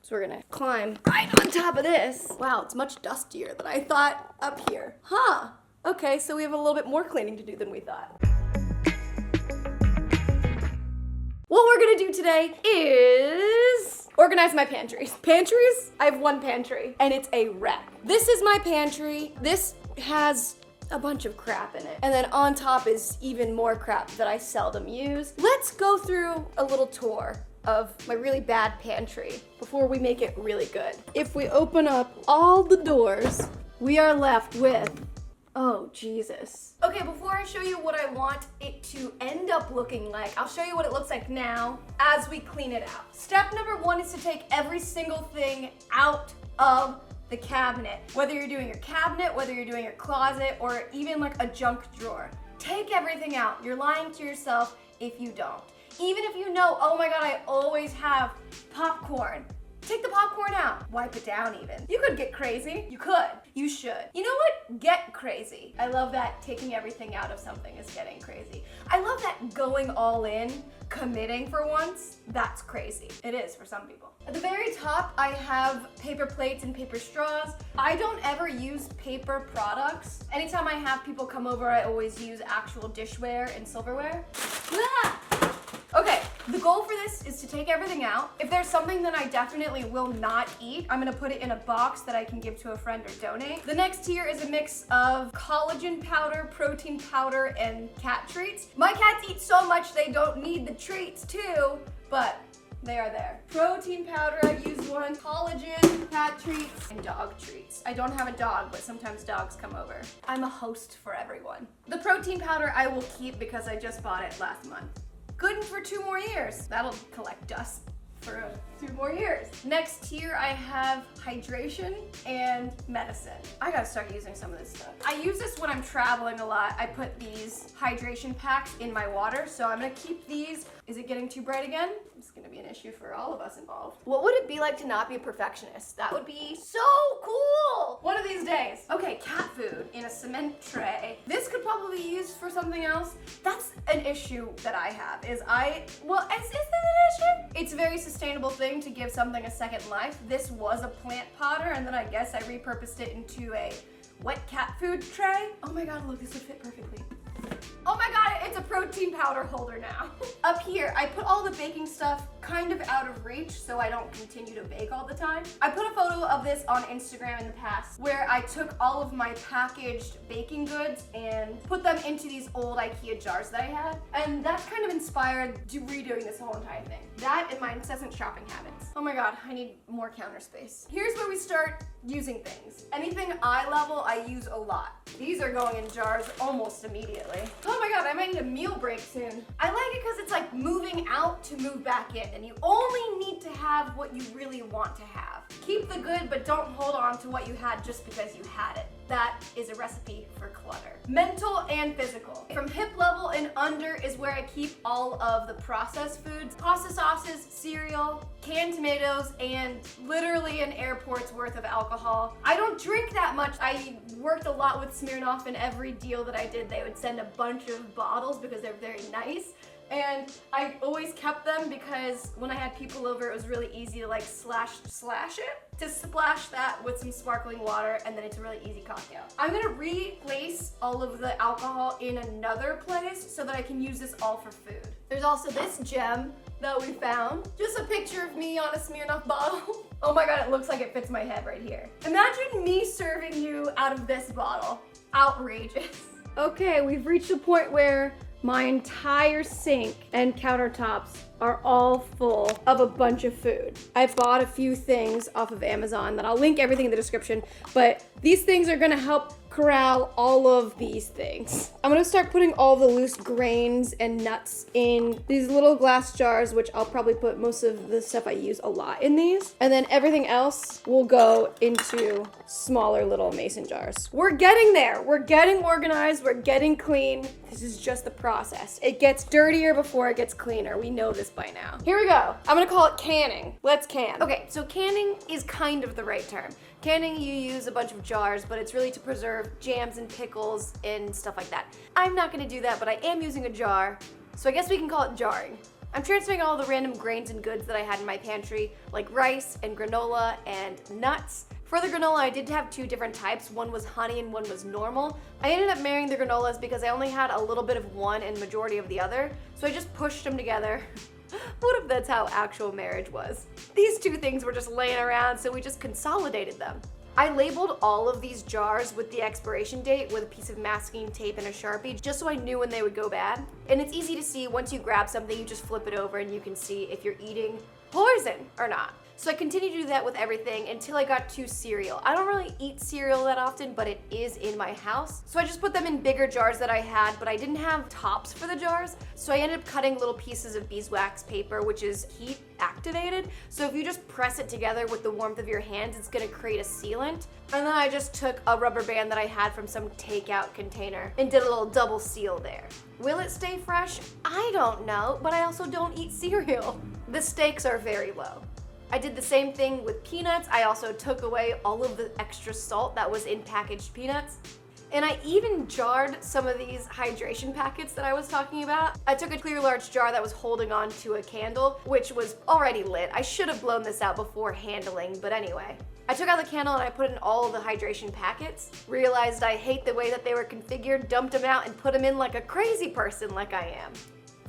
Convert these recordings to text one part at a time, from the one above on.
So we're gonna climb right on top of this. Wow, it's much dustier than I thought up here. Huh. Okay, so we have a little bit more cleaning to do than we thought. What we're gonna do today is organize my pantries. Pantries? I have one pantry, and it's a wreck. This is my pantry. This has a bunch of crap in it. And then on top is even more crap that I seldom use. Let's go through a little tour of my really bad pantry before we make it really good. If we open up all the doors, we are left with, oh Jesus. Okay, before I show you what I want it to end up looking like, I'll show you what it looks like now as we clean it out. Step number 1 is to take every single thing out of the cabinet. Whether you're doing your cabinet, whether you're doing your closet, or even like a junk drawer. Take everything out. You're lying to yourself if you don't. Even if you know, oh my God, I always have popcorn. Take the popcorn out. Wipe it down even. You could get crazy. You could. You should. You know what? Get crazy. I love that taking everything out of something is getting crazy. I love that going all in, committing for once. That's crazy. It is for some people. At the very top, I have paper plates and paper straws. I don't ever use paper products. Anytime I have people come over, I always use actual dishware and silverware. Ah! Okay, the goal for this is to take everything out. If there's something that I definitely will not eat, I'm gonna put it in a box that I can give to a friend or donate. The next tier is a mix of collagen powder, protein powder, and cat treats. My cats eat so much they don't need the treats too, but they are there. Protein powder, I've used one. Collagen, cat treats, and dog treats. I don't have a dog, but sometimes dogs come over. I'm a host for everyone. The protein powder I will keep because I just bought it last month. Good for 2 more years. That'll collect dust for 2 more years. Next tier, I have hydration and medicine. I gotta start using some of this stuff. I use this when I'm traveling a lot. I put these hydration packs in my water, so I'm gonna keep these. Is it getting too bright again? It's gonna be an issue for all of us involved. What would it be like to not be a perfectionist? That would be so cool! One of these days. Okay, cat food in a cement tray. This could probably be used for something else. That's an issue that I have, is this an issue? It's a very sustainable thing to give something a second life. This was a plant potter, and then I guess I repurposed it into a wet cat food tray. Oh my God, look, this would fit perfectly. Oh my God, it's a protein powder holder now. Up here, I put all the baking stuff kind of out of reach so I don't continue to bake all the time. I put a photo of this on Instagram in the past where I took all of my packaged baking goods and put them into these old IKEA jars that I had. And that's kind of inspired to redoing this whole entire thing. That and my incessant shopping habits. Oh my God, I need more counter space. Here's where we start using things. Anything eye level, I use a lot. These are going in jars almost immediately. Oh my God, I might need a meal break soon. I like it because it's like moving out to move back in, and you only need to have what you really want to have. Keep the good, but don't hold on to what you had just because you had it. That is a recipe for clutter. Mental and physical. From hip level and under is where I keep all of the processed foods. Pasta sauces, cereal, canned tomatoes, and literally an airport's worth of alcohol. I don't drink that much. I worked a lot with Smirnoff, and every deal that I did, they would send a bunch of bottles because they're very nice. And I always kept them because when I had people over, it was really easy to like slash it, to splash that with some sparkling water, and then it's a really easy cocktail. I'm gonna replace all of the alcohol in another place so that I can use this all for food. There's also this gem that we found. Just a picture of me on a Smirnoff bottle. Oh my God, it looks like it fits my head right here. Imagine me serving you out of this bottle. Outrageous. Okay, we've reached a point where my entire sink and countertops are all full of a bunch of food. I bought a few things off of Amazon that I'll link everything in the description, but these things are gonna help corral all of these things. I'm gonna start putting all the loose grains and nuts in these little glass jars, which I'll probably put most of the stuff I use a lot in these. And then everything else will go into smaller little mason jars. We're getting there. We're getting organized. We're getting clean. This is just the process. It gets dirtier before it gets cleaner. We know this by now. Here we go. I'm gonna call it canning. Let's can. Okay, so canning is kind of the right term. Canning, you use a bunch of jars, but it's really to preserve jams and pickles and stuff like that. I'm not gonna do that, but I am using a jar, so I guess we can call it jarring. I'm transferring all the random grains and goods that I had in my pantry, like rice and granola and nuts. For the granola, I did have 2 different types. One was honey and one was normal. I ended up marrying the granolas because I only had a little bit of one and majority of the other, so I just pushed them together. What if that's how actual marriage was? These 2 things were just laying around, so we just consolidated them. I labeled all of these jars with the expiration date with a piece of masking tape and a Sharpie, just so I knew when they would go bad. And it's easy to see once you grab something, you just flip it over and you can see if you're eating poison or not. So I continued to do that with everything until I got to cereal. I don't really eat cereal that often, but it is in my house. So I just put them in bigger jars that I had, but I didn't have tops for the jars. So I ended up cutting little pieces of beeswax paper, which is heat activated. So if you just press it together with the warmth of your hands, it's gonna create a sealant. And then I just took a rubber band that I had from some takeout container and did a little double seal there. Will it stay fresh? I don't know, but I also don't eat cereal. The stakes are very low. I did the same thing with peanuts. I also took away all of the extra salt that was in packaged peanuts. And I even jarred some of these hydration packets that I was talking about. I took a clear large jar that was holding on to a candle, which was already lit. I should have blown this out before handling, but anyway. I took out the candle and I put in all of the hydration packets, realized I hate the way that they were configured, dumped them out and put them in like a crazy person like I am.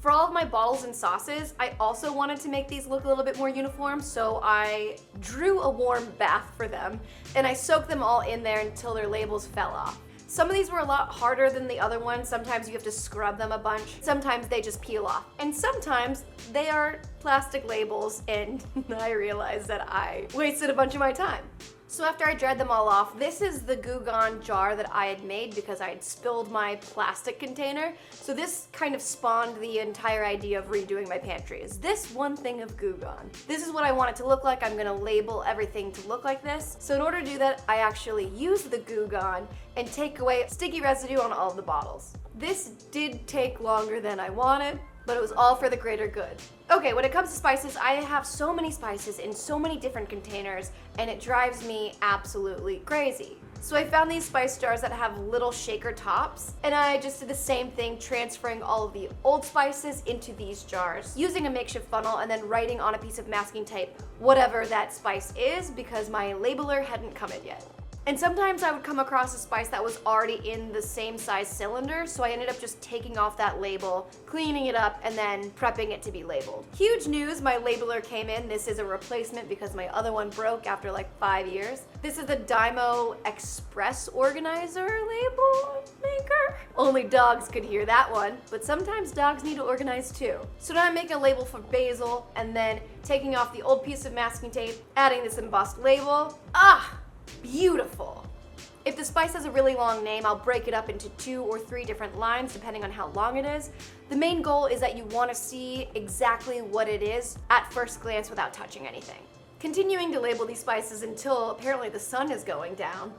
For all of my bottles and sauces, I also wanted to make these look a little bit more uniform, so I drew a warm bath for them, and I soaked them all in there until their labels fell off. Some of these were a lot harder than the other ones. Sometimes you have to scrub them a bunch. Sometimes they just peel off. And sometimes they are plastic labels, and I realized that I wasted a bunch of my time. So after I dried them all off, this is the Goo Gone jar that I had made because I had spilled my plastic container. So this kind of spawned the entire idea of redoing my pantry, is this one thing of Goo Gone. This is what I want it to look like. I'm gonna label everything to look like this. So in order to do that, I actually use the Goo Gone and take away sticky residue on all of the bottles. This did take longer than I wanted, but it was all for the greater good. Okay, when it comes to spices, I have so many spices in so many different containers, and it drives me absolutely crazy. So I found these spice jars that have little shaker tops, and I just did the same thing, transferring all of the old spices into these jars, using a makeshift funnel and then writing on a piece of masking tape whatever that spice is because my labeler hadn't come in yet. And sometimes I would come across a spice that was already in the same size cylinder, so I ended up just taking off that label, cleaning it up, and then prepping it to be labeled. Huge news, my labeler came in. This is a replacement because my other one broke after like 5 years. This is the Dymo Express Organizer label maker. Only dogs could hear that one, but sometimes dogs need to organize too. So now I'm making a label for basil, and then taking off the old piece of masking tape, adding this embossed label. Beautiful. If the spice has a really long name, I'll break it up into 2 or 3 different lines depending on how long it is. The main goal is that you want to see exactly what it is at first glance without touching anything. Continuing to label these spices until apparently the sun is going down.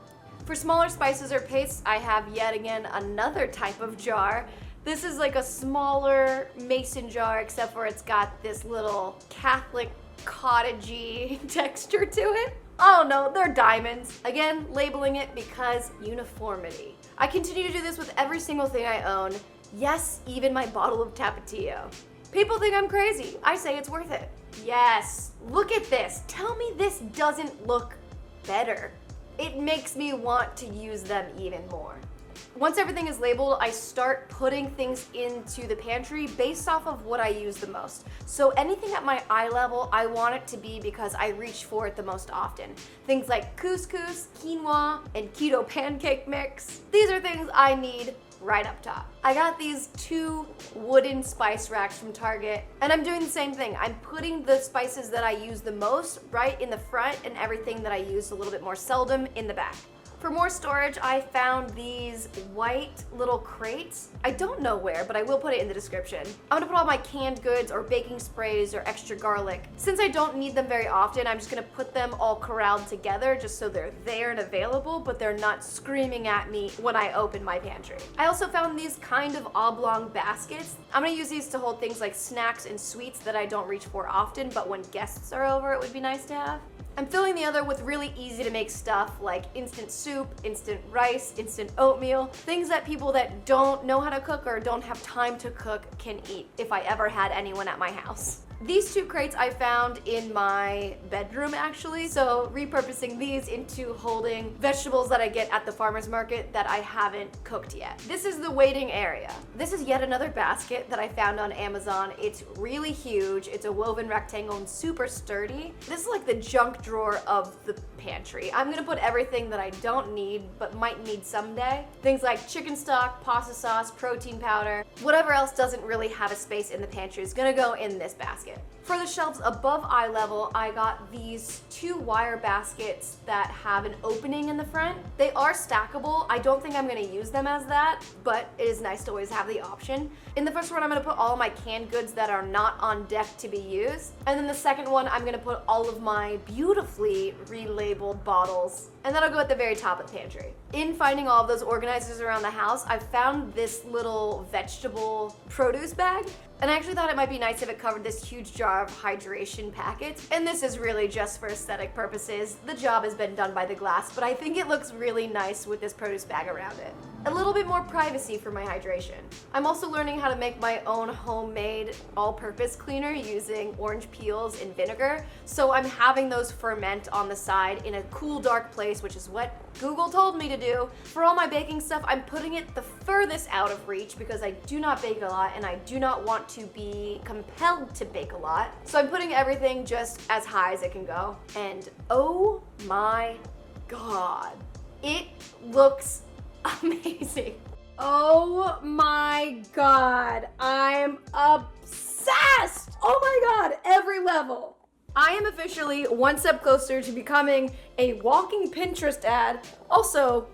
For smaller spices or pastes, I have yet again another type of jar. This is like a smaller mason jar, except for it's got this little Catholic cottagey texture to it. Oh no, they're diamonds. Again, labeling it because uniformity. I continue to do this with every single thing I own. Yes, even my bottle of Tapatio. People think I'm crazy. I say it's worth it. Yes, look at this. Tell me this doesn't look better. It makes me want to use them even more. Once everything is labeled, I start putting things into the pantry based off of what I use the most. So anything at my eye level, I want it to be because I reach for it the most often. Things like couscous, quinoa, and keto pancake mix. These are things I need right up top. I got these 2 wooden spice racks from Target, and I'm doing the same thing. I'm putting the spices that I use the most right in the front and everything that I use a little bit more seldom in the back. For more storage, I found these white little crates. I don't know where, but I will put it in the description. I'm gonna put all my canned goods or baking sprays or extra garlic. Since I don't need them very often, I'm just gonna put them all corralled together just so they're there and available, but they're not screaming at me when I open my pantry. I also found these kind of oblong baskets. I'm gonna use these to hold things like snacks and sweets that I don't reach for often, but when guests are over, it would be nice to have. I'm filling the other with really easy to make stuff like instant soup, instant rice, instant oatmeal, things that people that don't know how to cook or don't have time to cook can eat if I ever had anyone at my house. These 2 crates I found in my bedroom actually, so repurposing these into holding vegetables that I get at the farmer's market that I haven't cooked yet. This is the waiting area. This is yet another basket that I found on Amazon. It's really huge. It's a woven rectangle and super sturdy. This is like the junk drawer of the pantry. I'm gonna put everything that I don't need but might need someday. Things like chicken stock, pasta sauce, protein powder, whatever else doesn't really have a space in the pantry is gonna go in this basket. For the shelves above eye level, I got these 2 wire baskets that have an opening in the front. They are stackable. I don't think I'm gonna use them as that, but it is nice to always have the option. In the first one, I'm gonna put all my canned goods that are not on deck to be used. And then the second one, I'm gonna put all of my beautifully relabeled bottles, and that'll go at the very top of the pantry. In finding all of those organizers around the house, I found this little vegetable produce bag. And I actually thought it might be nice if it covered this huge jar of hydration packets. And this is really just for aesthetic purposes. The job has been done by the glass, but I think it looks really nice with this produce bag around it. A little bit more privacy for my hydration. I'm also learning how to make my own homemade all-purpose cleaner using orange peels and vinegar. So I'm having those ferment on the side in a cool, dark place, which is what Google told me to do. For all my baking stuff, I'm putting it the furthest out of reach because I do not bake a lot and I do not want to be compelled to bake a lot. So I'm putting everything just as high as it can go. And oh my God, it looks amazing. Oh my God, I'm obsessed. Oh my God, every level. I am officially one step closer to becoming a walking Pinterest ad. Also,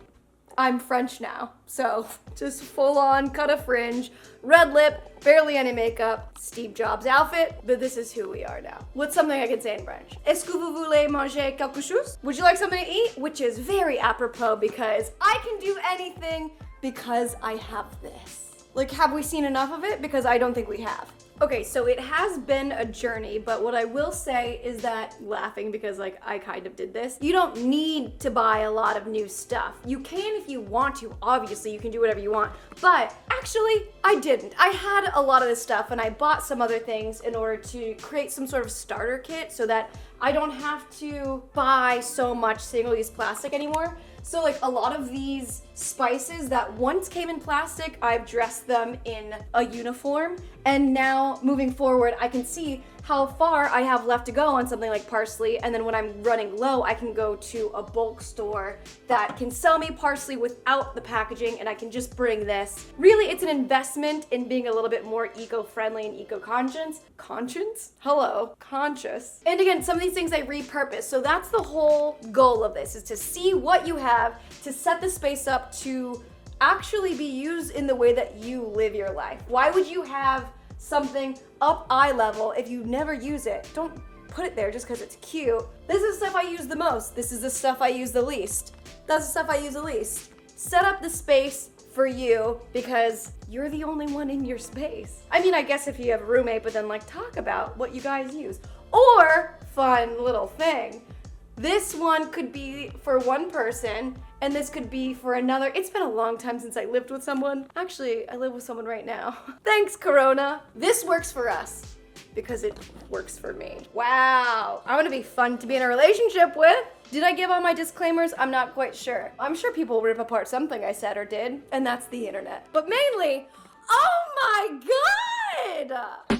I'm French now, so just full on cut a fringe, red lip, barely any makeup, Steve Jobs outfit, but this is who we are now. What's something I can say in French? Est-ce que vous voulez manger quelque chose? Would you like something to eat? Which is very apropos because I can do anything because I have this. Like, have we seen enough of it? Because I don't think we have. Okay, so it has been a journey, but what I will say is that, laughing because like I kind of did this, you don't need to buy a lot of new stuff. You can if you want to, obviously you can do whatever you want, but actually I didn't. I had a lot of this stuff and I bought some other things in order to create some sort of starter kit so that I don't have to buy so much single-use plastic anymore. So like a lot of these spices that once came in plastic, I've dressed them in a uniform. And now moving forward, I can see how far I have left to go on something like parsley. And then when I'm running low, I can go to a bulk store that can sell me parsley without the packaging and I can just bring this. Really, it's an investment in being a little bit more eco-friendly and eco-conscious. Conscious. And again, some of these things I repurpose. So that's the whole goal of this, is to see what you have, to set the space up to actually be used in the way that you live your life. Why would you have something up eye level if you never use it? Don't put it there just because it's cute. This is the stuff I use the most. This is the stuff I use the least. That's the stuff I use the least. Set up the space for you because you're the only one in your space. I mean, I guess if you have a roommate, but then like talk about what you guys use. Or, fun little thing, this one could be for one person and this could be for another. It's been a long time since I lived with someone. Actually, I live with someone right now. Thanks, Corona. This works for us because it works for me. Wow, I want to be fun to be in a relationship with. Did I give all my disclaimers? I'm not quite sure. I'm sure people rip apart something I said or did, and that's the internet. But mainly, oh my God!